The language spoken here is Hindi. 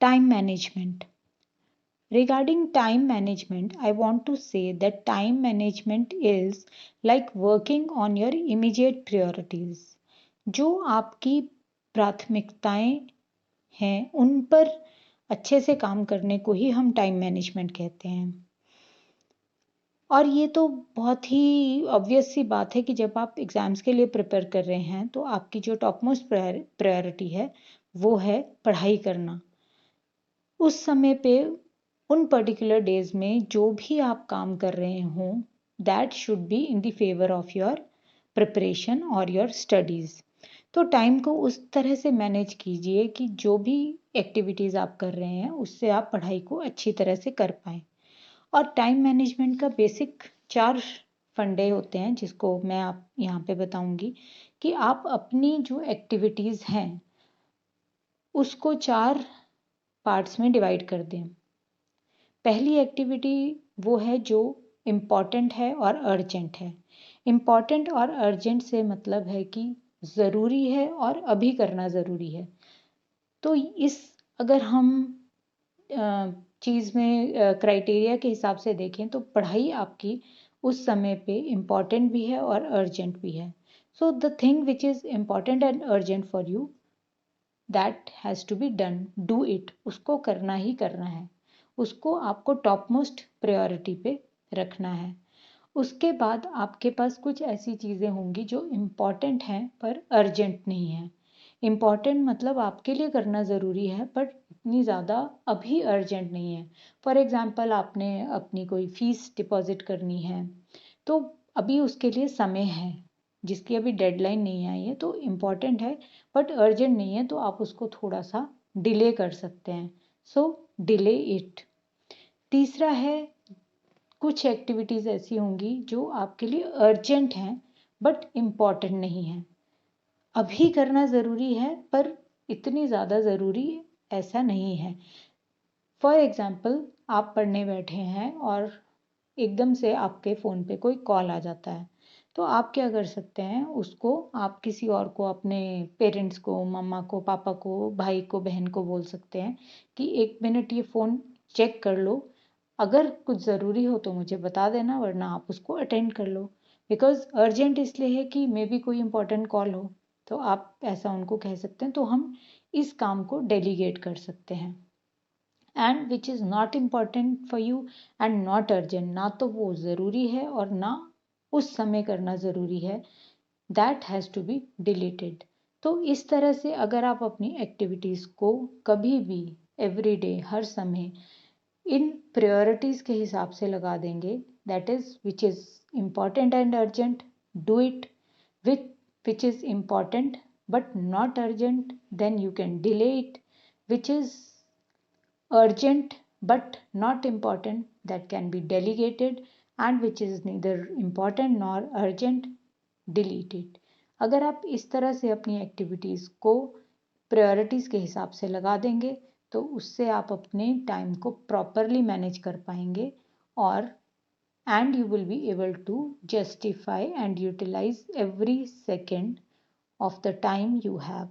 Time management. Regarding time management, I want to say that time management is like working on your immediate priorities. जो आपकी प्राथमिकताएं हैं उन पर अच्छे से काम करने को ही हम टाइम मैनेजमेंट कहते हैं। और ये तो बहुत ही ऑब्वियस सी बात है कि जब आप एग्ज़ाम्स के लिए प्रिपेयर कर रहे हैं तो आपकी जो टॉप मोस्ट प्रायोरिटी है वो है पढ़ाई करना। उस समय पे उन पर्टिकुलर डेज में जो भी आप काम कर रहे हों that should be in the favour of your preparation और योर स्टडीज़। तो टाइम को उस तरह से मैनेज कीजिए कि जो भी एक्टिविटीज़ आप कर रहे हैं उससे आप पढ़ाई को अच्छी तरह से कर पाएँ। और टाइम मैनेजमेंट का बेसिक 4 फंडे होते हैं जिसको मैं आप यहाँ पे बताऊँगी कि आप अपनी जो एक्टिविटीज़ हैं उसको 4 पार्ट्स में डिवाइड कर दें। पहली एक्टिविटी वो है जो इम्पॉर्टेंट है और अर्जेंट है। इम्पॉर्टेंट और अर्जेंट से मतलब है कि ज़रूरी है और अभी करना ज़रूरी है। तो इस अगर हम चीज़ में क्राइटेरिया के हिसाब से देखें तो पढ़ाई आपकी उस समय पे इम्पॉर्टेंट भी है और अर्जेंट भी है। So the thing which is important and urgent for you that has to be done, do it, उसको करना ही करना है, उसको आपको टॉप मोस्ट प्रायोरिटी पे रखना है। उसके बाद आपके पास कुछ ऐसी चीज़ें होंगी जो इम्पॉर्टेंट हैं पर अर्जेंट नहीं है। इम्पॉर्टेंट मतलब आपके लिए करना ज़रूरी है बट इतनी ज़्यादा अभी अर्जेंट नहीं है। फॉर एग्ज़ाम्पल आपने अपनी कोई फ़ीस डिपॉज़िट करनी है तो अभी उसके लिए समय है जिसकी अभी डेडलाइन नहीं आई है तो इम्पॉर्टेंट है बट अर्जेंट नहीं है तो आप उसको थोड़ा सा डिले कर सकते हैं। सो डिले इट। तीसरा है कुछ एक्टिविटीज़ ऐसी होंगी जो आपके लिए अर्जेंट हैं बट इम्पॉर्टेंट नहीं हैं। अभी करना ज़रूरी है पर इतनी ज़्यादा ज़रूरी ऐसा नहीं है। फॉर एग्ज़ाम्पल आप पढ़ने बैठे हैं और एकदम से आपके फ़ोन पे कोई कॉल आ जाता है तो आप क्या कर सकते हैं उसको आप किसी और को अपने पेरेंट्स को, मम्मा को, पापा को, भाई को, बहन को बोल सकते हैं कि 1 मिनट ये फ़ोन चेक कर लो, अगर कुछ ज़रूरी हो तो मुझे बता देना वरना आप उसको अटेंड कर लो। बिकॉज़ अर्जेंट इसलिए है कि मे बी कोई इम्पोर्टेंट कॉल हो तो आप ऐसा उनको कह सकते हैं। तो हम इस काम को डेलीगेट कर सकते हैं। And which is not important for you and not urgent, ना तो वो ज़रूरी है और ना उस समय करना ज़रूरी है, that has to be deleted. तो इस तरह से अगर आप अपनी एक्टिविटीज़ को कभी भी एवरी डे हर समय इन प्रायोरिटीज़ के हिसाब से लगा देंगे that is which is important and urgent, do it, with which is important but not urgent then you can delay it, which is urgent but not important that can be delegated, and which is neither important nor urgent, delete it। अगर आप इस तरह से अपनी एक्टिविटीज़ को प्रायोरिटीज़ के हिसाब से लगा देंगे तो उससे आप अपने टाइम को प्रॉपरली मैनेज कर पाएंगे और and you will be able to justify and utilize every second of the time you have।